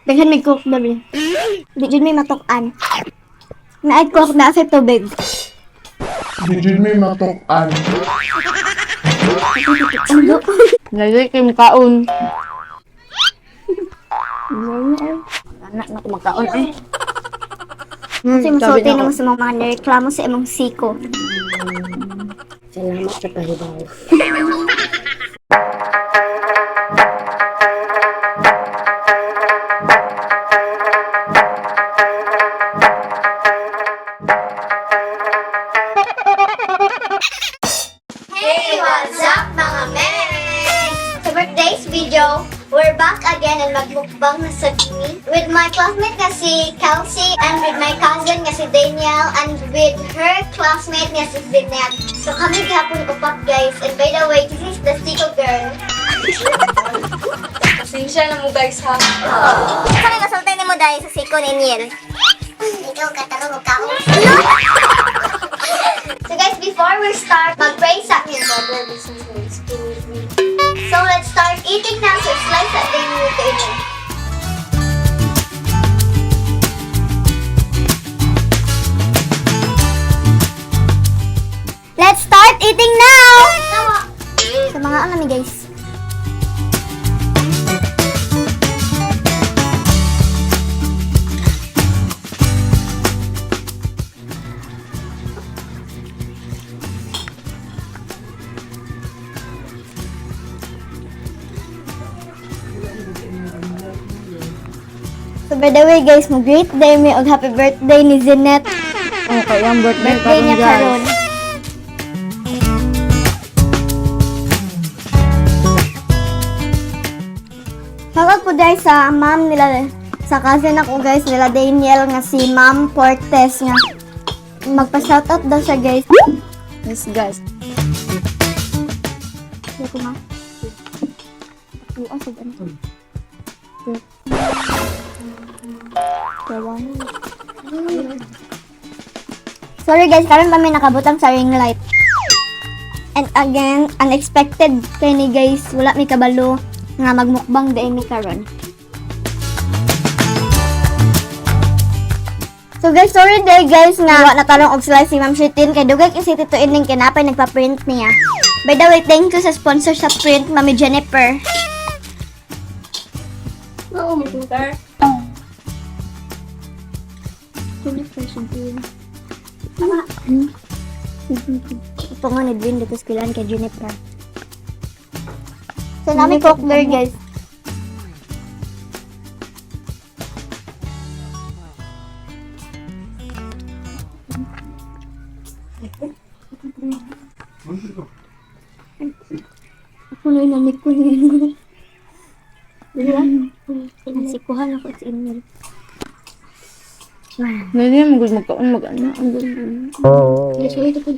Daghan may cook dabi. Di jud may matukan. Naay cook na sa tubig. Di jud may matukan. Ano? Lagi kay makaon. Anak na kumakaon ay. Kasi masulti na mo sa mga reklamo sa imong SIKO. Salamat sa pahibaw. Hey, what's up mga men? Sa birthday's video, we're back again and magmukbang na sa Kimi with my classmate na si Kelsey and with my cousin nga si Daniel and with her classmate nga si Zinette. So kami gihapon upat guys, and by the way, this is the SIKO girl. Pasensya na mo guys ha. Kami masultay ni mo dahil sa SIKO ni Niel. Ikaw katarong mo kao. So guys, before we start, mag-pray sa akin. So let's start eating now. So slice that thing with the egg. Let's start eating now! Sa mga ano guys. So by the way guys, mag-great day me og happy birthday ni Zinette. Okay, ang birthday Birthday niya karon. Shoutout po guys sa ma'am nila, sa cousin ako guys nila Daniel nga si Ma'am Portes nga. Magpa-shoutout daw siya guys. Yes guys. Dito ma. Ako sa ganito. Sorry guys, karon pa may nakabutang sa ring light. And again, unexpected kay ni guys, wala mi kabalo nga magmukbang dai mi karon. So guys, sorry day guys nga wa natarong og slice si Ma'am Shitin kay dugay kasi Tito Ining kinapay nagpa-print niya. By the way, thank you sa sponsor sa print, Mami Jennifer. Oo, mag-tutor. Jennifer, sabihin. Tama. Ito nga ni Dwayne, dito skilan kay Jennifer. So, namin cookler, guys. Ako na inanik ko yun. Diba? Nasikuhan ako sa email. Hindi mo gusto magkaon mag-ano. Ang gusto. Yes, wait, ito.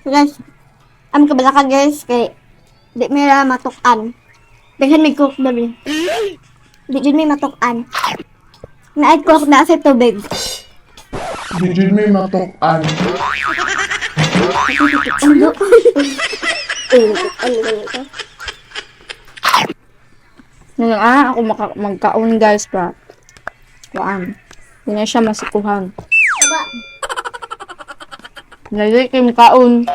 So guys, am kabala ka guys kay di may matukan. Daghan may cook dabi. Di jud may matukan. Naay cook na sa tubig. Di jud may matukan. Ano? Ako magkaon guys pa. Kuan. Hindi na siya masikuhan. Aba, Lagi kay makaon.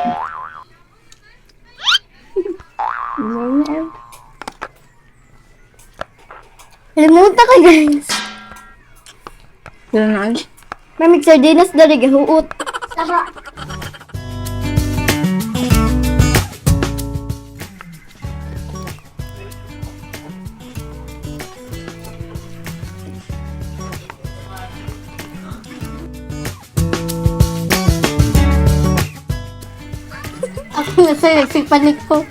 limutan ka guys. Yan na ay. May mixer dinas dali gahuot. Aba. Ako na sa'yo, nagsipanik ko.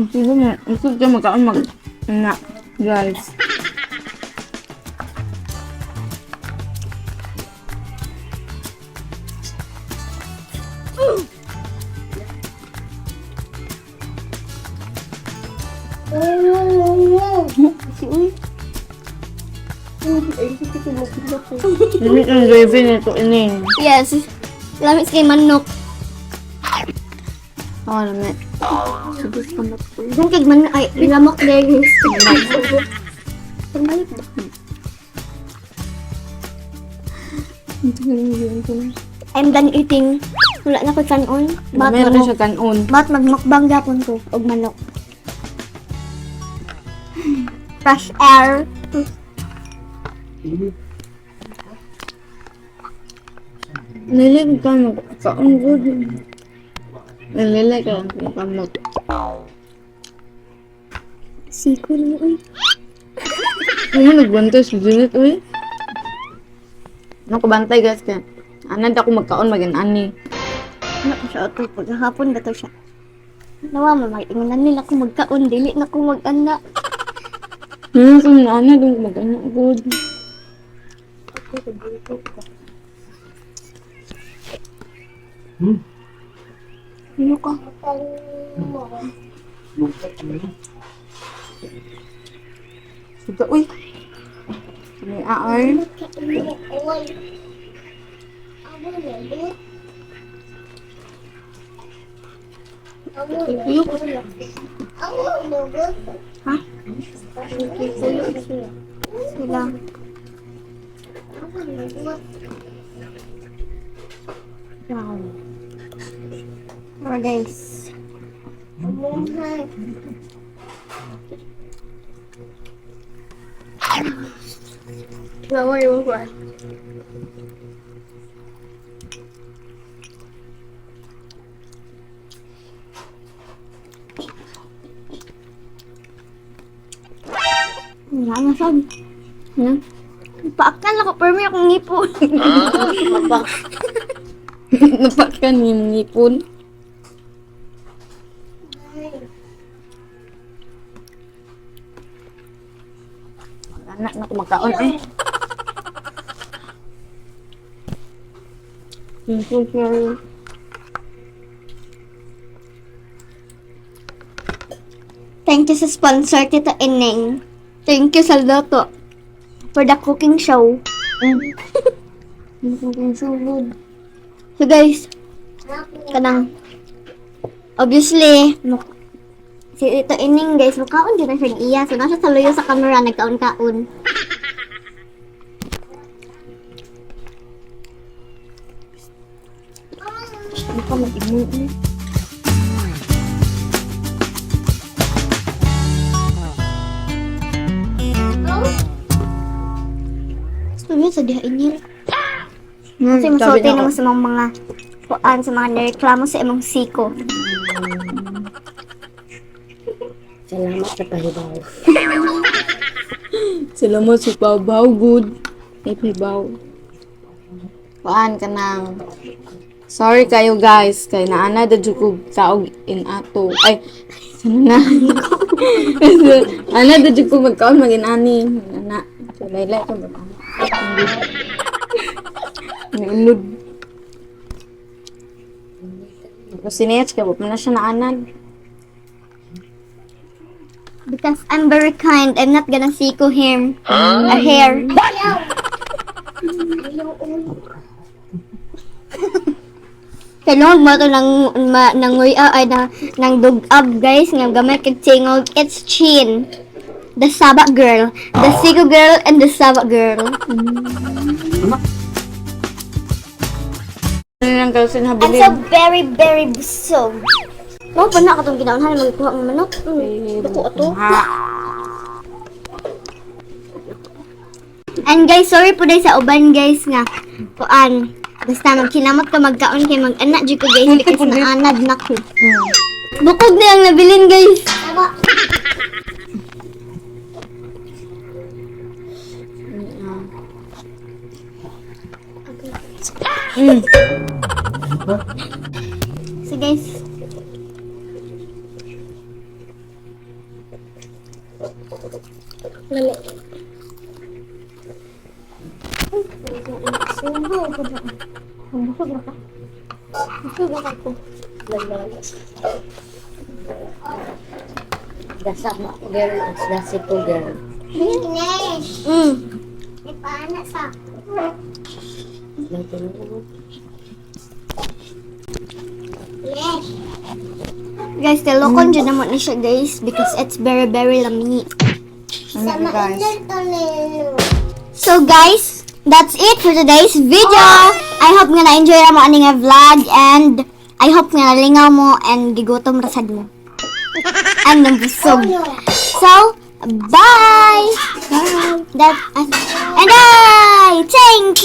Sige na. Gusto ka magkaon na. Guys. Si uy. Limit ang gravy nito, ining. Yes. Lamit kay manok. Oo, limit. Kung kay manok ay lamok dahil. Tumbalik ba? I'm done eating. Wala na ko kanon. Meron siya kanon. Ba't magmukbang gapon ko og manok. Fresh air. Nilig ka mo. Kaon good. Nilig ka mo. Siko na uy. Ano nagbantay si Janet, uy? Ano ko bantay, guys, ka? Anad ako magkaon, mag-ani. Ano ko siya ito? Paghahapon ba ito siya? Nawa mo, mag-ingunan nila ko magkaon. Dili na ko mag-anak. Kung naanad, ako mag-ani. Good. Ano ka? Suga, uy. May aar. Ha? Sila. Wow. Mga guys. Bawa yung kuwan. Wala na sab. Paakal ako, pero may akong ngipon. Napakan yung ngipon. Anak na kumakaon eh. Thank you sa sponsor, Tita Ineng. Thank you sa Lotto for the cooking show. So guys, kanang obviously si Tita Ineng guys, mukhaon din na siya iya. So nasa saluyo sa camera, nagkaon-kaon. Ano ka mag-imo? Gusto sa dihain niya. Kasi masulti naman sa mga kuan, sa mga nireklamo sa imong SIKO. Salamat sa pahibaw. Salamat sa pabaw, good. Ay, pabaw. Paan ka nang. Sorry kayo guys, kay naana da jukog taog in ato. Ay, sana na. Ana da jukog magkaon mag-inani. Ana, so laylay ko ba? Nulod. Kasi Nitch, kaya wala na siya naanad. Because I'm very kind, I'm not gonna SIKO him. A hair. Kailangan mo ito ng dugab guys, nga gamay kag tingog, it's Chin. The Sabak girl, the SIKO girl, and the Sabak girl. Ano lang kasi I'm nabilin? so very, very busog. Mo pa na katong ginaunhan magkuha ng manok. Dako ato. And guys, sorry po dahil sa uban guys nga. Kuan, basta magkinamot ka magkaon kay mag-anak jud ko guys because naanad na ko. Bukog na ang nabilin guys. So guys, lali. Busog na ka. Busog na ka ko. Gasa ba girl, isda SIKO girl. Nesh. Mm. May paana sa. Lagi na naman. Nesh. Guys, talokon dyan naman na siya guys because it's very very lami. Ano guys? So guys, that's it for today's video. I hope nga na-enjoy mo aning nga vlog and I hope nga nalingaw mo and gigutom rasad mo. And nabusog. So, bye! Bye! And I thank